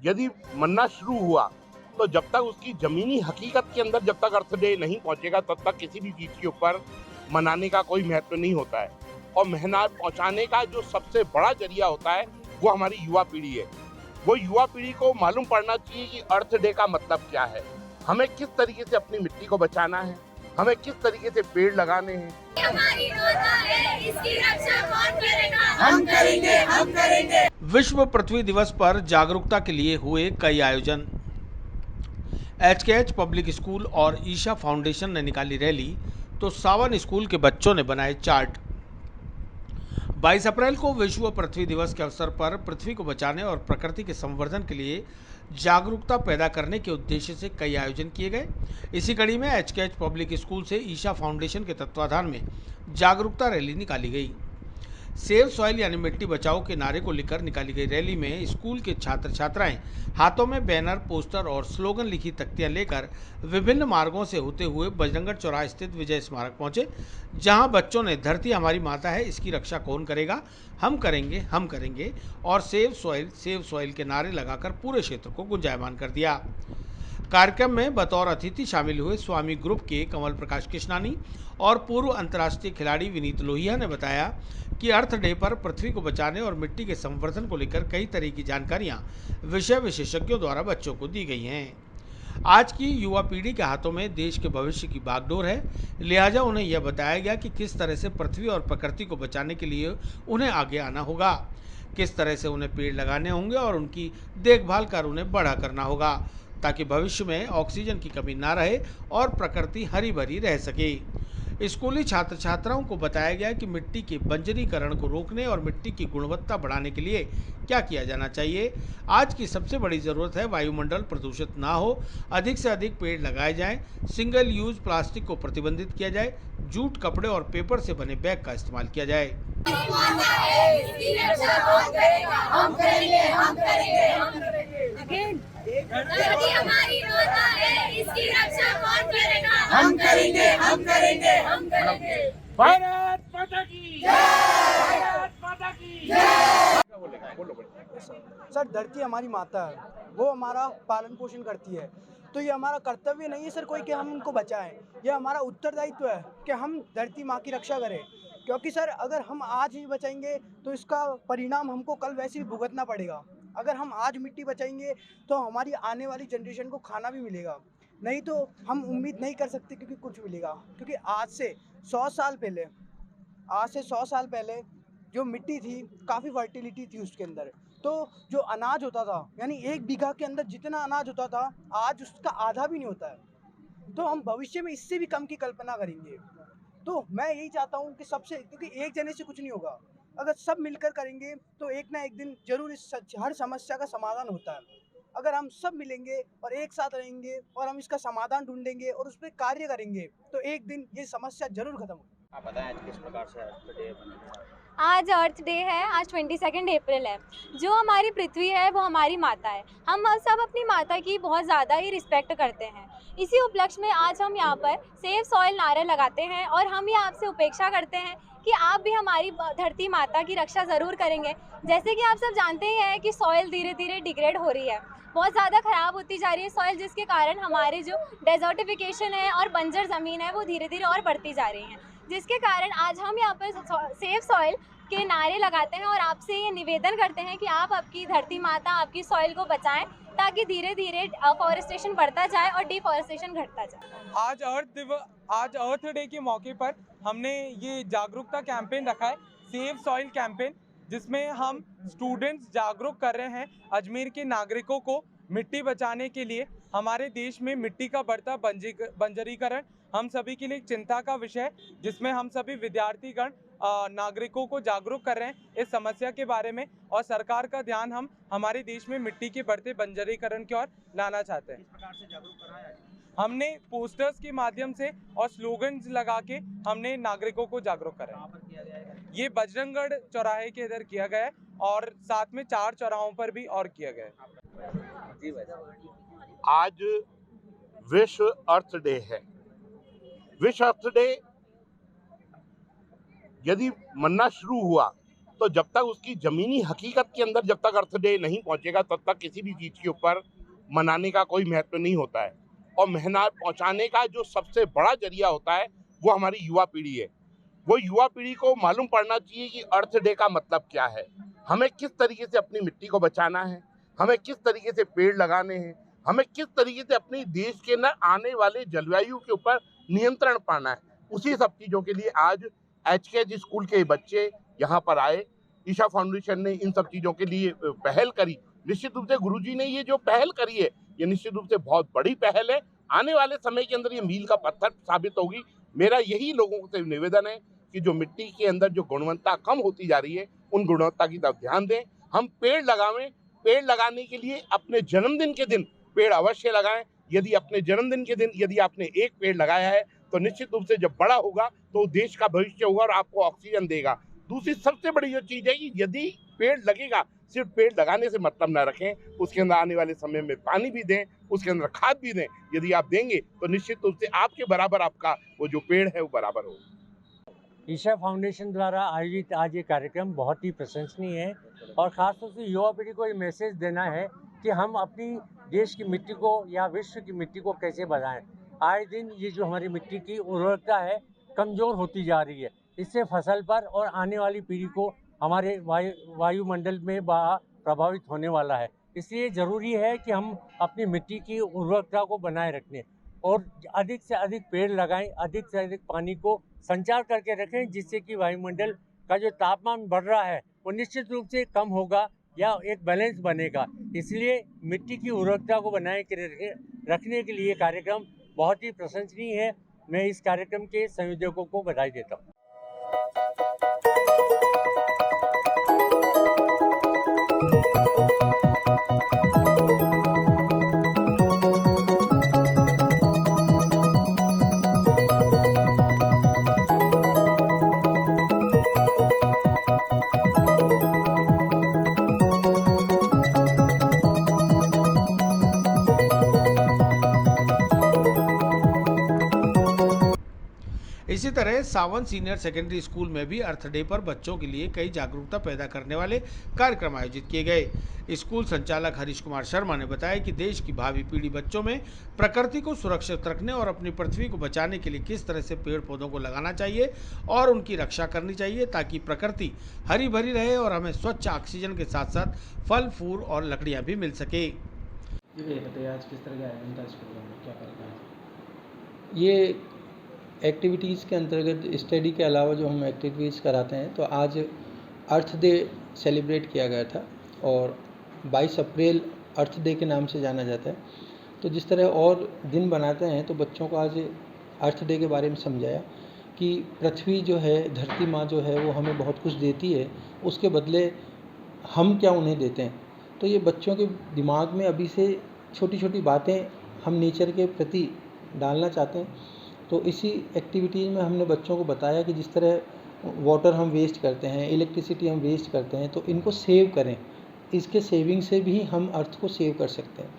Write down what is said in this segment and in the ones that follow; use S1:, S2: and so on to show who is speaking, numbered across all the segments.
S1: यदि बनना शुरू हुआ तो जब तक उसकी जमीनी हकीकत के अंदर जब तक अर्थ डे नहीं पहुंचेगा तब तक किसी भी चीज के ऊपर मनाने का कोई महत्व नहीं होता है। और मेहनत पहुंचाने का जो सबसे बड़ा जरिया होता है वो हमारी युवा पीढ़ी है। वो युवा पीढ़ी को मालूम पड़ना चाहिए कि अर्थ डे का मतलब क्या है, हमें किस तरीके से अपनी मिट्टी को बचाना है, हमें किस तरीके से पेड़ लगाने हैं।
S2: हमारी माता है, इसकी रक्षा कौन करेगा? हम करेंगे, हम करेंगे।
S3: विश्व पृथ्वी दिवस पर जागरूकता के लिए हुए कई आयोजन। एचकेएच पब्लिक स्कूल और ईशा फाउंडेशन ने निकाली रैली तो सावन स्कूल के बच्चों ने बनाए चार्ट। 22 अप्रैल को विश्व पृथ्वी दिवस के अवसर पर पृथ्वी को बचाने और प्रकृति के संवर्धन के लिए जागरूकता पैदा करने के उद्देश्य से कई आयोजन किए गए। इसी कड़ी में एचकेएच पब्लिक स्कूल से ईशा फाउंडेशन के तत्वाधान में जागरूकता रैली निकाली गई। सेव सॉइल यानी मिट्टी बचाओ के नारे को लेकर निकाली गई रैली में स्कूल के छात्र छात्राएं हाथों में बैनर, पोस्टर और स्लोगन लिखी तख्तियां लेकर विभिन्न मार्गों से होते हुए बजरंगगढ़ चौराहा स्थित विजय स्मारक पहुंचे, जहां बच्चों ने धरती हमारी माता है, इसकी रक्षा कौन करेगा, हम करेंगे और सेव सॉइल के नारे लगाकर पूरे क्षेत्र को गुंजायमान कर दिया। कार्यक्रम में बतौर अतिथि शामिल हुए स्वामी ग्रुप के कमल प्रकाश कृष्णानी और पूर्व अंतर्राष्ट्रीय खिलाड़ी विनीत लोहिया ने बताया कि अर्थ डे पर पृथ्वी को बचाने और मिट्टी के संवर्धन को लेकर कई तरह की जानकारियां विषय विशेषज्ञों द्वारा बच्चों को दी गई हैं। आज की युवा पीढ़ी के हाथों में देश के भविष्य की बागडोर है, लिहाजा उन्हें यह बताया गया कि किस तरह से पृथ्वी और प्रकृति को बचाने के लिए उन्हें आगे आना होगा, किस तरह से उन्हें पेड़ लगाने होंगे और उनकी देखभाल कर उन्हें बड़ा करना होगा, ताकि भविष्य में ऑक्सीजन की कमी ना रहे और प्रकृति हरी भरी रह सके। स्कूली छात्र छात्राओं को बताया गया कि मिट्टी के बंजरीकरण को रोकने और मिट्टी की गुणवत्ता बढ़ाने के लिए क्या किया जाना चाहिए। आज की सबसे बड़ी ज़रूरत है वायुमंडल प्रदूषित ना हो, अधिक से अधिक पेड़ लगाए जाएं, सिंगल यूज प्लास्टिक को प्रतिबंधित किया जाए, जूट, कपड़े और पेपर से बने बैग का इस्तेमाल किया जाए।
S2: हमारी माता है, इसकी रक्षा कौन करेगा? हम करेंगे, हम करेंगे, हम करेंगे। धरती हमारी माता है, इसकी रक्षा कौन करेगा? हम करेंगे, हम करेंगे, हम करेंगे।
S4: भारत माता की जय, भारत माता की जय।
S5: सर, धरती हमारी माता है, वो हमारा पालन पोषण करती है, तो ये हमारा कर्तव्य नहीं है सर कोई कि हम उनको बचाएं। ये हमारा उत्तरदायित्व है कि हम धरती माँ की रक्षा करें, क्योंकि सर अगर हम आज ही बचाएंगे तो इसका परिणाम हमको कल वैसे ही भुगतना पड़ेगा। अगर हम आज मिट्टी बचाएंगे तो हमारी आने वाली जनरेशन को खाना भी मिलेगा, नहीं तो हम उम्मीद नहीं कर सकते क्योंकि कुछ मिलेगा। क्योंकि आज से 100 साल पहले जो मिट्टी थी काफ़ी फर्टिलिटी थी उसके अंदर, तो जो अनाज होता था यानी 1 बीघा के अंदर जितना अनाज होता था आज उसका आधा भी नहीं होता है। तो हम भविष्य में इससे भी कम की कल्पना करेंगे। तो मैं यही चाहता हूँ कि सबसे, क्योंकि एक जने से कुछ नहीं होगा, अगर सब मिलकर करेंगे तो एक ना एक दिन जरूर इस हर समस्या का समाधान होता है। अगर हम सब मिलेंगे और एक साथ रहेंगे और हम इसका समाधान ढूंढेंगे और उस पर कार्य करेंगे तो एक दिन ये समस्या जरूर खत्म होगी।
S4: आप बताएं आज किस प्रकार से अर्थ डे मनाया?
S6: आज अर्थ डे है, आज 22 अप्रैल है। जो हमारी पृथ्वी है वो हमारी माता है। हम सब अपनी माता की बहुत ज़्यादा ही रिस्पेक्ट करते हैं। इसी उपलक्ष्य में आज हम यहाँ पर सेव सॉइल नारे लगाते हैं और हम ये आपसे अपेक्षा करते हैं कि आप भी हमारी धरती माता की रक्षा ज़रूर करेंगे। जैसे कि आप सब जानते ही हैं कि सॉइल धीरे धीरे डिग्रेड हो रही है, बहुत ज़्यादा ख़राब होती जा रही है सॉइल, जिसके कारण हमारे जो डेजर्टिफिकेशन है और बंजर ज़मीन है वो धीरे धीरे और बढ़ती जा रही हैं, जिसके कारण आज हम यहाँ पर सेव सॉइल के नारे लगाते हैं और आपसे ये निवेदन करते हैं कि आप आपकी धरती माता, आपकी सॉइल को बचाएं, ताकि धीरे धीरे फॉरेस्टेशन बढ़ता जाए और डिफॉरेस्टेशन घटता जाए।
S7: आज अर्थ डे के मौके पर हमने ये जागरूकता कैंपेन रखा है, सेव सॉइल कैंपेन, जिसमें हम स्टूडेंट्स जागरूक कर रहे हैं अजमेर के नागरिकों को मिट्टी बचाने के लिए। हमारे देश में मिट्टी का बढ़ता बंजरीकरण हम सभी के लिए एक चिंता का विषय है, जिसमें हम सभी विद्यार्थीगण नागरिकों को जागरूक कर रहे हैं इस समस्या के बारे में, और सरकार का ध्यान हम हमारे देश में मिट्टी के बढ़ते बंजरीकरण की ओर लाना चाहते हैं।
S4: किस प्रकार से जागरूक कराया?
S7: हमने पोस्टर्स के माध्यम से और स्लोगन्स लगा के हमने नागरिकों को जागरूक करा है। ये बजरंगगढ़ चौराहे के इधर किया गया है और साथ में 4 चौराहों पर भी और किया गया है।
S4: जी भाई।
S1: आज विश्व अर्थ डे है। विश्व अर्थ डे यदि मनना शुरू हुआ तो जब तक उसकी जमीनी हकीकत के अंदर जब तक अर्थ डे नहीं पहुंचेगा तब तक किसी भी चीज के ऊपर मनाने का कोई महत्व नहीं होता है। और मेहनत पहुंचाने का जो सबसे बड़ा जरिया होता है वो हमारी युवा पीढ़ी है। वो युवा पीढ़ी को मालूम पड़ना चाहिए कि अर्थ डे का मतलब क्या है, हमें किस तरीके से अपनी मिट्टी को बचाना है, हमें किस तरीके से पेड़ लगाने हैं, हमें किस तरीके से अपनी देश के न आने वाले जलवायु के ऊपर नियंत्रण पाना है। उसी सब चीज़ों के लिए आज एचकेएच स्कूल के बच्चे यहाँ पर आए। ईशा फाउंडेशन ने इन सब चीज़ों के लिए पहल करी। निश्चित रूप से गुरुजी ने ये जो पहल करी है ये निश्चित रूप से बहुत बड़ी पहल है। आने वाले समय के अंदर ये मील का पत्थर साबित होगी। मेरा यही लोगों से निवेदन है कि जो मिट्टी के अंदर जो गुणवत्ता कम होती जा रही है उन गुणवत्ता की तरफ ध्यान दें। हम पेड़ लगावें, पेड़ लगाने के लिए अपने जन्मदिन के दिन पेड़ अवश्य लगाएं। यदि अपने जन्मदिन के दिन यदि आपने एक पेड़ लगाया है तो निश्चित रूप से जब बड़ा होगा तो देश का भविष्य होगा और आपको ऑक्सीजन देगा। दूसरी सबसे बड़ी जो चीज़ है कि यदि पेड़ लगेगा सिर्फ पेड़ लगाने से मतलब ना रखें, उसके अंदर आने वाले समय में पानी भी दें, उसके अंदर खाद भी दें। यदि आप देंगे तो निश्चित रूप से आपके बराबर आपका वो जो पेड़ है वो बराबर होगा।
S8: ईशा फाउंडेशन द्वारा आयोजित आज ये कार्यक्रम बहुत ही प्रशंसनीय है और ख़ासतौर से युवा पीढ़ी को ये मैसेज देना है कि हम अपनी देश की मिट्टी को या विश्व की मिट्टी को कैसे बढ़ाएं। आए दिन ये जो हमारी मिट्टी की उर्वरकता है कमज़ोर होती जा रही है। इससे फसल पर और आने वाली पीढ़ी को हमारे वायुमंडल में प्रभावित होने वाला है। इसलिए ज़रूरी है कि हम अपनी मिट्टी की उर्वरकता को बनाए रखें और अधिक से अधिक पेड़ लगाएं, अधिक से अधिक पानी को संचार करके रखें, जिससे कि वायुमंडल का जो तापमान बढ़ रहा है वो निश्चित रूप से कम होगा या एक बैलेंस बनेगा। इसलिए मिट्टी की उर्वरकता को बनाए रखने के लिए कार्यक्रम बहुत ही प्रशंसनीय है। मैं इस कार्यक्रम के संयोजकों को बधाई देता हूँ।
S3: इसी तरह सावन सीनियर सेकेंडरी स्कूल में भी अर्थ डे पर बच्चों के लिए कई जागरूकता पैदा करने वाले कार्यक्रम आयोजित किए गए। स्कूल संचालक हरीश कुमार शर्मा ने बताया कि देश की भावी पीढ़ी बच्चों में प्रकृति को सुरक्षित रखने और अपनी पृथ्वी को बचाने के लिए किस तरह से पेड़ पौधों को लगाना चाहिए और उनकी रक्षा करनी चाहिए ताकि प्रकृति हरी भरी रहे और हमें स्वच्छ ऑक्सीजन के साथ साथ फल फूल और लकड़ियाँ भी मिल सके।
S9: आज किस तरह का आयोजन था स्कूल में, क्या करना है? ये एक्टिविटीज़ के अंतर्गत स्टडी के अलावा जो हम एक्टिविटीज़ कराते हैं, तो आज अर्थ डे सेलिब्रेट किया गया था और 22 अप्रैल अर्थ डे के नाम से जाना जाता है। तो जिस तरह और दिन बनाते हैं तो बच्चों को आज अर्थ डे के बारे में समझाया कि पृथ्वी जो है, धरती माँ जो है वो हमें बहुत कुछ देती है, उसके बदले हम क्या उन्हें देते हैं। तो ये बच्चों के दिमाग में अभी से छोटी छोटी बातें हम नेचर के प्रति डालना चाहते हैं। तो इसी एक्टिविटीज़ में हमने बच्चों को बताया कि जिस तरह वाटर हम वेस्ट करते हैं, इलेक्ट्रिसिटी हम वेस्ट करते हैं, तो इनको सेव करें। इसके सेविंग से भी हम अर्थ को सेव कर सकते हैं।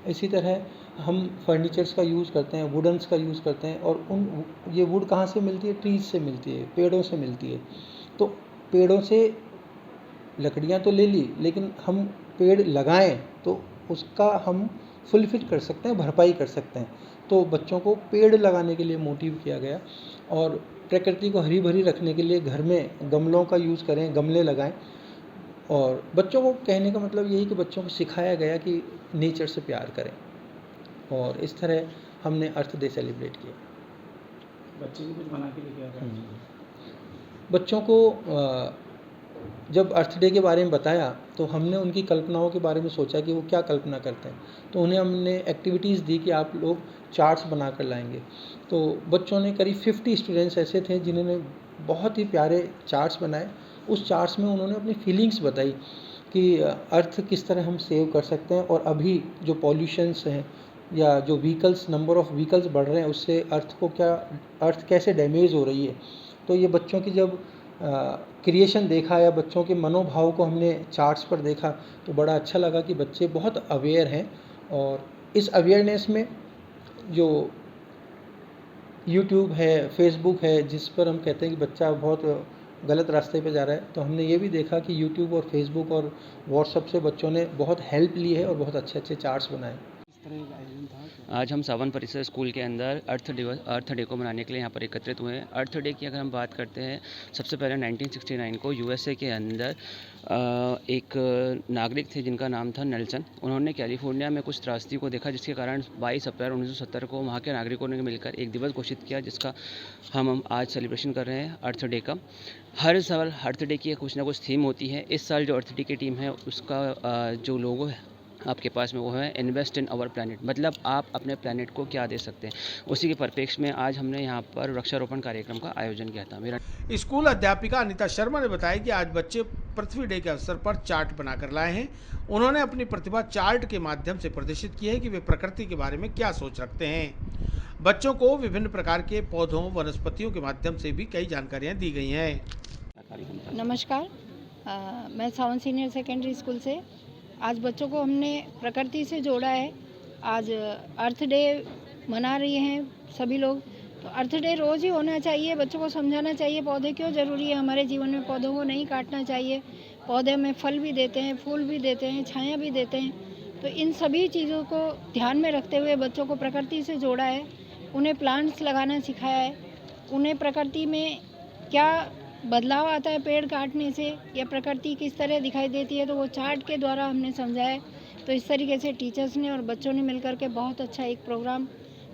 S9: इसी तरह हम फर्नीचर्स का यूज़ करते हैं, वुडन्स का यूज़ करते हैं और ये वुड कहाँ से मिलती है? ट्रीज से मिलती है, पेड़ों से मिलती है। तो पेड़ों से लकड़ियाँ तो ले ली, लेकिन हम पेड़ लगाएं तो उसका हम फुलफिल कर सकते हैं, भरपाई कर सकते हैं। तो बच्चों को पेड़ लगाने के लिए मोटिव किया गया और प्रकृति को हरी भरी रखने के लिए घर में गमलों का यूज़ करें, गमले लगाएं। और बच्चों को कहने का मतलब यही कि बच्चों को सिखाया गया कि नेचर से प्यार करें और इस तरह हमने अर्थ डे सेलिब्रेट किया।
S10: बच्चे भी कुछ बना के लेके आ गए।
S9: बच्चों को जब अर्थ डे के बारे में बताया तो हमने उनकी कल्पनाओं के बारे में सोचा कि वो क्या कल्पना करते हैं। तो उन्हें हमने एक्टिविटीज़ दी कि आप लोग चार्ट्स बना कर लाएंगे। तो बच्चों ने करीब 50 स्टूडेंट्स ऐसे थे जिन्होंने बहुत ही प्यारे चार्ट्स बनाए। उस चार्ट्स में उन्होंने अपनी फीलिंग्स बताई कि अर्थ किस तरह हम सेव कर सकते हैं और अभी जो पॉल्यूशंस हैं या जो व्हीकल्स, नंबर ऑफ़ व्हीकल्स बढ़ रहे हैं, उससे अर्थ कैसे डैमेज हो रही है। तो ये बच्चों की जब क्रिएशन देखा या बच्चों के मनोभाव को हमने चार्ट्स पर देखा तो बड़ा अच्छा लगा कि बच्चे बहुत अवेयर हैं। और इस अवेयरनेस में जो यूट्यूब है, फेसबुक है, जिस पर हम कहते हैं कि बच्चा बहुत गलत रास्ते पे जा रहा है। तो हमने ये भी देखा कि यूट्यूब और फेसबुक और व्हाट्सएप से बच्चों ने बहुत हेल्प ली है और बहुत अच्छे अच्छे चार्ट्स बनाए।
S10: किस तरह का आयोजन था?
S11: आज हम सावन परिसर स्कूल के अंदर अर्थ डे को मनाने के लिए यहाँ पर एकत्रित हुए हैं। अर्थ डे की अगर हम बात करते हैं, सबसे पहले 1969 को यूएसए के अंदर एक नागरिक थे जिनका नाम था नेल्सन। उन्होंने कैलिफोर्निया में कुछ त्रासदी को देखा, जिसके कारण 22 अप्रैल 1970 को वहाँ के नागरिकों ने मिलकर एक दिवस घोषित किया, जिसका हम आज सेलिब्रेशन कर रहे हैं अर्थ डे का। हर साल अर्थ डे की कुछ ना कुछ थीम होती है। इस साल जो अर्थ डे की टीम है उसका जो लोगो है आपके पास में वो है इन्वेस्ट इन आवर प्लैनेट, मतलब आप अपने प्लैनेट को क्या दे सकते हैं। उसी के परिप्रेक्ष्य में आज हमने यहाँ पर वृक्षारोपण कार्यक्रम का आयोजन किया था। मेरा
S3: स्कूल अध्यापिका अनीता शर्मा ने बताया कि आज बच्चे पृथ्वी डे के अवसर पर चार्ट बनाकर लाए हैं। उन्होंने अपनी प्रतिभा चार्ट के माध्यम से प्रदर्शित की है कि वे प्रकृति के बारे में क्या सोच रखते हैं। बच्चों को विभिन्न प्रकार के पौधों वनस्पतियों के माध्यम से भी कई जानकारियाँ दी गई हैं।
S12: नमस्कार, मैं सावन सीनियर सेकेंडरी स्कूल से आज बच्चों को हमने प्रकृति से जोड़ा है। आज अर्थ डे मना रही हैं सभी लोग, तो अर्थ डे रोज़ ही होना चाहिए। बच्चों को समझाना चाहिए पौधे क्यों ज़रूरी है हमारे जीवन में, पौधों को नहीं काटना चाहिए। पौधे हमें फल भी देते हैं, फूल भी देते हैं, छाया भी देते हैं। तो इन सभी चीज़ों को ध्यान में रखते हुए बच्चों को प्रकृति से जोड़ा है। उन्हें प्लांट्स लगाना सिखाया है। उन्हें प्रकृति में क्या बदलाव आता है पेड़ काटने से, या प्रकृति किस तरह दिखाई देती है, तो वो चार्ट के द्वारा हमने समझाया। तो इस तरीके से टीचर्स ने और बच्चों ने मिलकर के बहुत अच्छा एक प्रोग्राम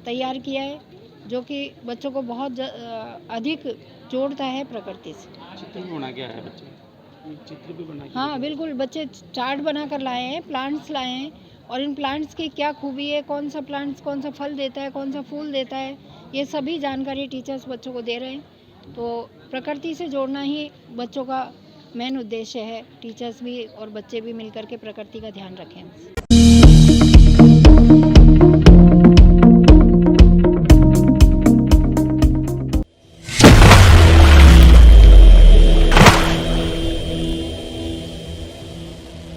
S12: तैयार किया है, जो कि बच्चों को बहुत अधिक जोड़ता है प्रकृति से।
S10: चित्र भी बना के आए बच्चे? चित्र भी बना के?
S12: हाँ बिल्कुल, बच्चे चार्ट बना कर लाए हैं, प्लांट्स लाए हैं, और इन प्लांट्स की क्या खूबी है, कौन सा प्लांट्स कौन सा फल देता है, कौन सा फूल देता है, ये सभी जानकारी टीचर्स बच्चों को दे रहे हैं। तो प्रकृति से जोड़ना ही बच्चों का मेन उद्देश्य है। टीचर्स भी और बच्चे भी मिलकर के प्रकृति का ध्यान रखें।